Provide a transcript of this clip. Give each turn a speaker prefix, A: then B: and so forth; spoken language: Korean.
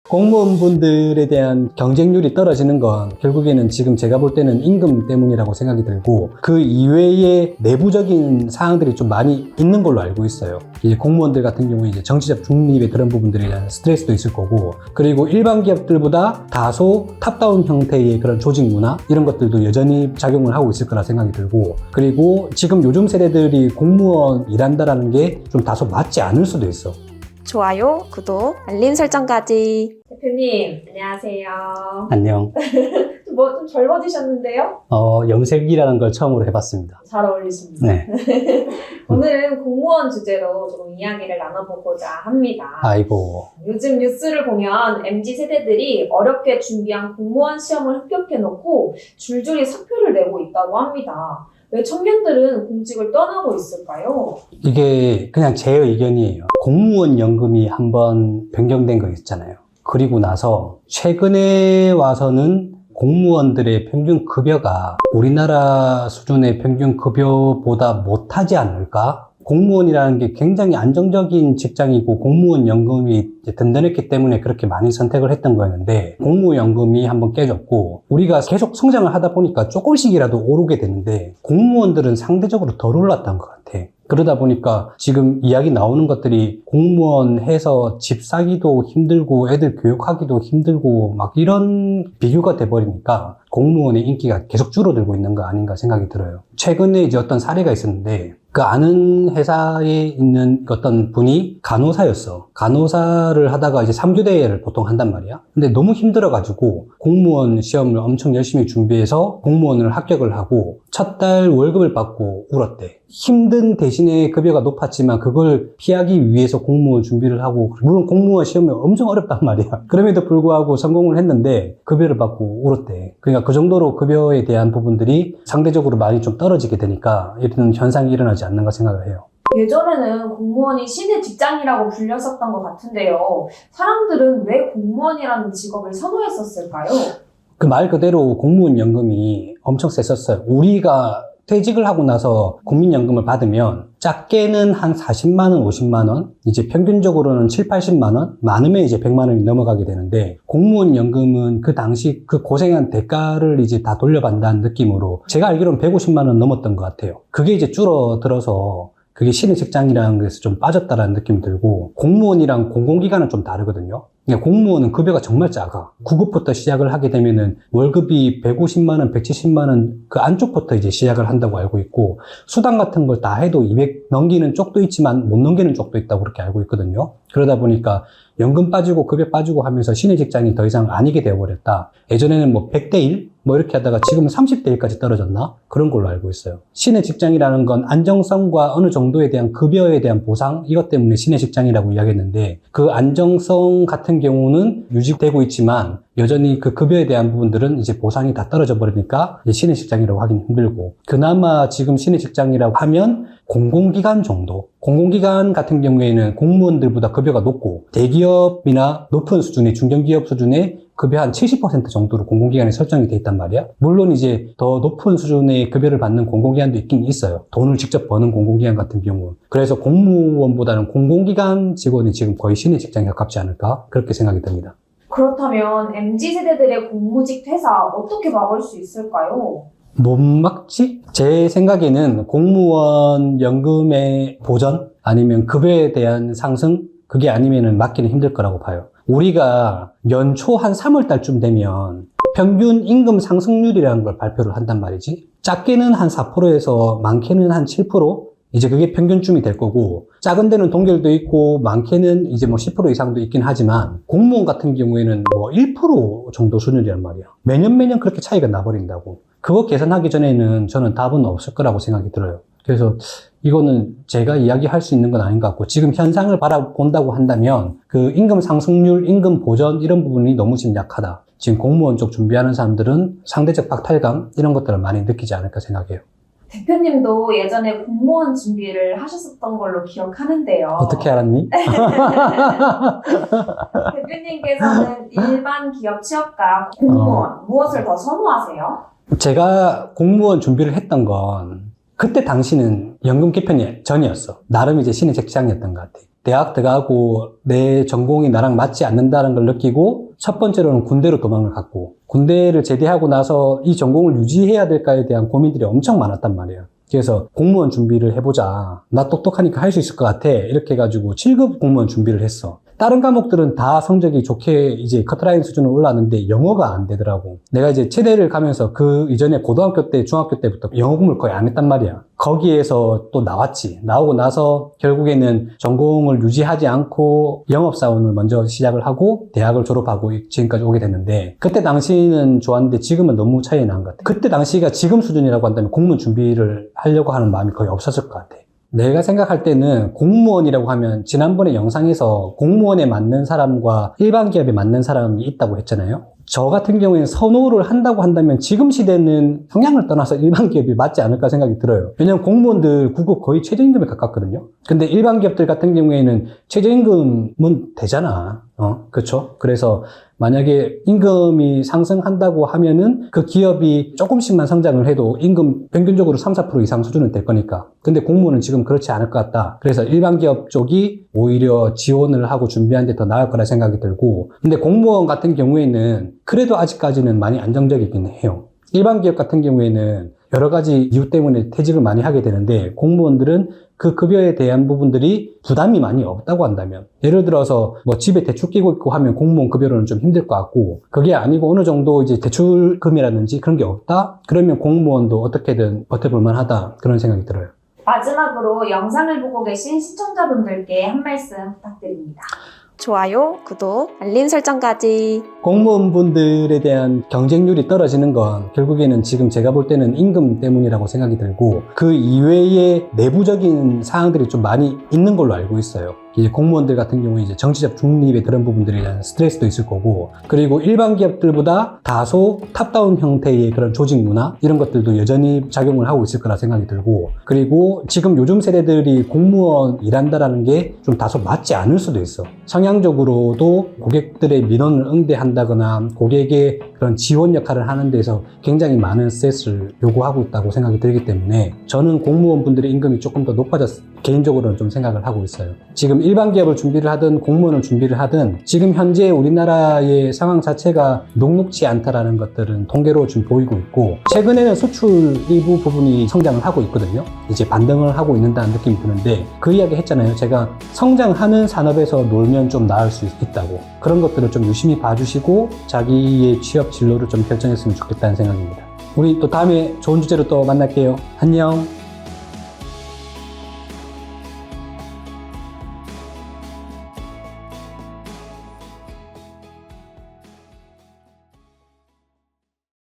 A: 공무원분들에 대한 경쟁률이 떨어지는 건 결국에는 지금 제가 볼 때는 임금 때문이라고 생각이 들고, 그 이외에 내부적인 사항들이 좀 많이 있는 걸로 알고 있어요. 이제 공무원들 같은 경우에 이제 정치적 중립의 그런 부분들에 대한 스트레스도 있을 거고, 그리고 일반 기업들보다 다소 탑다운 형태의 그런 조직 문화 이런 것들도 여전히 작용을 하고 있을 거라 생각이 들고, 그리고 지금 요즘 세대들이 공무원 일한다라는 게 좀 다소 맞지 않을 수도 있어.
B: 좋아요, 구독, 알림 설정까지.
C: 대표님, 안녕하세요.
A: 안녕.
C: 좀 젊어지셨는데요?
A: 염색이라는 걸 처음으로 해봤습니다.
C: 잘 어울리십니다.
A: 네.
C: 오늘은 공무원 주제로 조금 이야기를 나눠보고자 합니다.
A: 아이고.
C: 요즘 뉴스를 보면 MZ세대들이 어렵게 준비한 공무원 시험을 합격해놓고 줄줄이 사표를 내고 있다고 합니다. 왜 청년들은 공직을 떠나고 있을까요?
A: 이게 그냥 제 의견이에요. 공무원 연금이 한번 변경된 거 있잖아요. 그리고 나서 최근에 와서는 공무원들의 평균 급여가 우리나라 수준의 평균 급여보다 못하지 않을까? 공무원이라는 게 굉장히 안정적인 직장이고 공무원 연금이 든든했기 때문에 그렇게 많이 선택을 했던 거였는데, 공무원 연금이 한번 깨졌고 우리가 계속 성장을 하다 보니까 조금씩이라도 오르게 되는데 공무원들은 상대적으로 덜 올랐던 것 같아. 그러다 보니까 지금 이야기 나오는 것들이 공무원 해서 집 사기도 힘들고 애들 교육하기도 힘들고 막 이런 비교가 돼버리니까 공무원의 인기가 계속 줄어들고 있는 거 아닌가 생각이 들어요. 최근에 이제 어떤 사례가 있었는데, 그 아는 회사에 있는 어떤 분이 간호사였어. 간호사를 하다가 이제 3교대를 보통 한단 말이야. 근데 너무 힘들어가지고 공무원 시험을 엄청 열심히 준비해서 공무원을 합격을 하고 첫 달 월급을 받고 울었대. 힘든 대신에 급여가 높았지만 그걸 피하기 위해서 공무원 준비를 하고, 물론 공무원 시험이 엄청 어렵단 말이야. 그럼에도 불구하고 성공을 했는데 급여를 받고 울었대. 그러니까 그 정도로 급여에 대한 부분들이 상대적으로 많이 좀 떨어지게 되니까 이런 현상이 일어나지 않는가 생각을 해요.
C: 예전에는 공무원이 신의 직장이라고 불렸었던 것 같은데요. 사람들은 왜 공무원이라는 직업을 선호했었을까요?
A: 그 말 그대로 공무원 연금이 엄청 셌었어요. 우리가 퇴직을 하고 나서 국민연금을 받으면 작게는 한 40만 원, 50만 원, 이제 평균적으로는 7, 80만 원, 많으면 이제 100만 원이 넘어가게 되는데, 공무원 연금은 그 당시 그 고생한 대가를 이제 다 돌려받는다는 느낌으로 제가 알기로는 150만 원 넘었던 것 같아요. 그게 이제 줄어들어서 그게 신의 직장이라는 것에서 좀 빠졌다라는 느낌이 들고, 공무원이랑 공공기관은 좀 다르거든요. 그러니까 공무원은 급여가 정말 작아. 9급부터 시작을 하게 되면은 월급이 150만 원, 170만 원 그 안쪽부터 이제 시작을 한다고 알고 있고, 수당 같은 걸 다 해도 200 넘기는 쪽도 있지만 못 넘기는 쪽도 있다고 그렇게 알고 있거든요. 그러다 보니까 연금 빠지고 급여 빠지고 하면서 신의 직장이 더 이상 아니게 되어버렸다. 예전에는 뭐 100대 1? 뭐 이렇게 하다가 지금은 30대 1까지 떨어졌나? 그런 걸로 알고 있어요. 신의 직장이라는 건 안정성과 어느 정도에 대한 급여에 대한 보상, 이것 때문에 신의 직장이라고 이야기했는데, 그 안정성 같은 경우는 유지되고 있지만 여전히 그 급여에 대한 부분들은 이제 보상이 다 떨어져 버리니까 이제 신의 직장이라고 하긴 힘들고, 그나마 지금 신의 직장이라고 하면 공공기관 정도. 공공기관 같은 경우에는 공무원들보다 급여가 높고, 대기업이나 높은 수준의 중견기업 수준의 급여 한 70% 정도로 공공기관에 설정이 돼 있단 말이야. 물론 이제 더 높은 수준의 급여를 받는 공공기관도 있긴 있어요. 돈을 직접 버는 공공기관 같은 경우. 그래서 공무원보다는 공공기관 직원이 지금 거의 신의 직장에 가깝지 않을까? 그렇게 생각이 듭니다.
C: 그렇다면 MZ세대들의 공무직 퇴사 어떻게 막을 수 있을까요?
A: 못 막지? 제 생각에는 공무원 연금의 보전? 아니면 급여에 대한 상승? 그게 아니면은 막기는 힘들 거라고 봐요. 우리가 연초 한 3월 달쯤 되면 평균 임금 상승률이라는 걸 발표를 한단 말이지. 작게는 한 4%에서 많게는 한 7%? 이제 그게 평균쯤이 될 거고, 작은 데는 동결도 있고 많게는 이제 뭐 10% 이상도 있긴 하지만, 공무원 같은 경우에는 뭐 1% 정도 수준이란 말이야. 매년 그렇게 차이가 나버린다고. 그거 계산하기 전에는 저는 답은 없을 거라고 생각이 들어요. 그래서 이거는 제가 이야기할 수 있는 건 아닌 것 같고, 지금 현상을 바라본다고 한다면 그 임금 상승률, 임금 보전 이런 부분이 너무 지금 약하다. 지금 공무원 쪽 준비하는 사람들은 상대적 박탈감 이런 것들을 많이 느끼지 않을까 생각해요.
C: 대표님도 예전에 공무원 준비를 하셨었던 걸로 기억하는데요.
A: 어떻게 알았니?
C: 대표님께서는 일반 기업 취업과 공무원 무엇을 더 선호하세요?
A: 제가 공무원 준비를 했던 건 그때 당시는 연금 개편이 전이었어. 나름 이제 신의 직장이었던 것 같아. 대학 들어가고 내 전공이 나랑 맞지 않는다는 걸 느끼고 첫 번째로는 군대로 도망을 갔고 군대를 제대하고 나서 이 전공을 유지해야 될까에 대한 고민들이 엄청 많았단 말이에요. 그래서 공무원 준비를 해보자. 나 똑똑하니까 할 수 있을 것 같아. 이렇게 해가지고 7급 공무원 준비를 했어. 다른 과목들은 다 성적이 좋게 이제 커트라인 수준으로 올랐는데 영어가 안 되더라고. 내가 이제 체대를 가면서 그 이전에 고등학교 때, 중학교 때부터 영어 공부를 거의 안 했단 말이야. 거기에서 또 나왔지. 나오고 나서 결국에는 전공을 유지하지 않고 영업사원을 먼저 시작을 하고 대학을 졸업하고 지금까지 오게 됐는데 그때 당시는 좋았는데 지금은 너무 차이 난 것 같아. 그때 당시가 지금 수준이라고 한다면 공무원 준비를 하려고 하는 마음이 거의 없었을 것 같아. 내가 생각할 때는 공무원이라고 하면 지난번에 영상에서 공무원에 맞는 사람과 일반 기업에 맞는 사람이 있다고 했잖아요. 저 같은 경우에는 선호를 한다고 한다면 지금 시대는 성향을 떠나서 일반 기업이 맞지 않을까 생각이 들어요. 왜냐면 공무원들 구급 거의 최저임금에 가깝거든요. 근데 일반 기업들 같은 경우에는 최저임금은 되잖아. 그렇죠? 그래서 만약에 임금이 상승한다고 하면은 그 기업이 조금씩만 성장을 해도 임금 평균적으로 3, 4% 이상 수준은 될 거니까. 근데 공무원은 지금 그렇지 않을 것 같다. 그래서 일반 기업 쪽이 오히려 지원을 하고 준비하는 데 더 나을 거라 생각이 들고. 근데 공무원 같은 경우에는 그래도 아직까지는 많이 안정적이긴 해요. 일반 기업 같은 경우에는 여러 가지 이유 때문에 퇴직을 많이 하게 되는데 공무원들은 그 급여에 대한 부분들이 부담이 많이 없다고 한다면 예를 들어서 뭐 집에 대출 끼고 있고 하면 공무원 급여로는 좀 힘들 것 같고 그게 아니고 어느 정도 이제 대출금이라든지 그런 게 없다? 그러면 공무원도 어떻게든 버텨볼 만하다 그런 생각이 들어요.
D: 마지막으로 영상을 보고 계신 시청자분들께 한 말씀 부탁드립니다.
B: 좋아요, 구독, 알림 설정까지.
A: 공무원분들에 대한 경쟁률이 떨어지는 건 결국에는 지금 제가 볼 때는 임금 때문이라고 생각이 들고 그 이외에 내부적인 사항들이 좀 많이 있는 걸로 알고 있어요. 이제 공무원들 같은 경우에 이제 정치적 중립의 그런 부분들에 대한 스트레스도 있을 거고 그리고 일반 기업들보다 다소 탑다운 형태의 그런 조직 문화 이런 것들도 여전히 작용을 하고 있을 거라 생각이 들고 그리고 지금 요즘 세대들이 공무원 일한다라는 게 좀 다소 맞지 않을 수도 있어. 성향적으로도 고객들의 민원을 응대한다거나 고객의 그런 지원 역할을 하는 데서 굉장히 많은 스트레스를 요구하고 있다고 생각이 들기 때문에 저는 공무원분들의 임금이 조금 더 높아졌을 개인적으로는 좀 생각을 하고 있어요. 지금 일반 기업을 준비를 하든 공무원을 준비를 하든 지금 현재 우리나라의 상황 자체가 녹록지 않다라는 것들은 통계로 지금 보이고 있고 최근에는 수출 일부 부분이 성장을 하고 있거든요. 이제 반등을 하고 있는다는 느낌이 드는데 그 이야기 했잖아요. 제가 성장하는 산업에서 놀면 좀 나을 수 있다고. 그런 것들을 좀 유심히 봐주시고 자기의 취업 진로를 좀 결정했으면 좋겠다는 생각입니다. 우리 또 다음에 좋은 주제로 또 만날게요. 안녕.